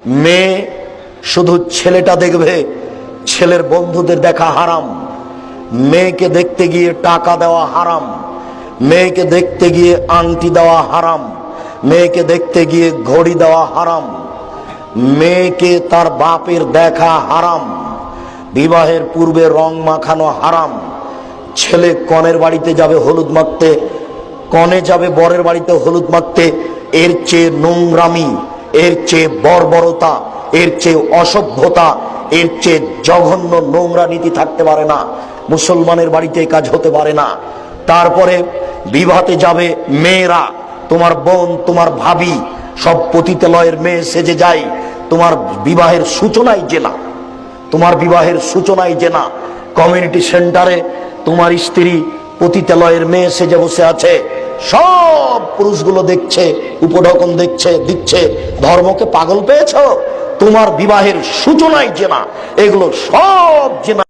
মেয়ে শুধু ছেলেটা দেখবে, ছেলের বন্ধুদের দেখা হারাম। মেয়েকে দেখতে গিয়ে টাকা দেওয়া হারাম, মেয়েকে দেখতে গিয়ে আংটি দেওয়া হারাম, মেয়েকে দেখতে গিয়ে ঘড়ি দেওয়া হারাম, মেয়েকে তার বাপের দেখা হারাম, বিবাহের পূর্বে রং মাখানো হারাম। ছেলে কনের বাড়িতে যাবে হলুদ মাখতে, কনে যাবে বরের বাড়িতে হলুদ মাখতে। এর চেয়ে নোংরামি, এর চেয়ে বর্বরতা, এর চেয়ে অসভ্যতা, এর চেয়ে জঘন্য নোংরা নীতি থাকতে পারে না। মুসলমানের বাড়িতে এই কাজ হতে পারে না। তারপরে বিবাহতে যাবে মেয়েরা, তোমার বোন, তোমার ভাবি, সব পতিতালয়ের মেয়ে সেজে যায়। তোমার বিবাহের সূচনায় জেনা, তোমার বিবাহের সূচনায় জেনা। কমিউনিটি সেন্টারে তোমার স্ত্রী পতিতালয়ের মেয়ে সেজে বসে আছে, সব পুরুষগুলো দেখছে, উপঢকন দেখছে, দিচ্ছে। ধর্মকে পাগল পেয়েছ? তোমার বিবাহের সূচনায় জেনা, এগুলো সব জেনা।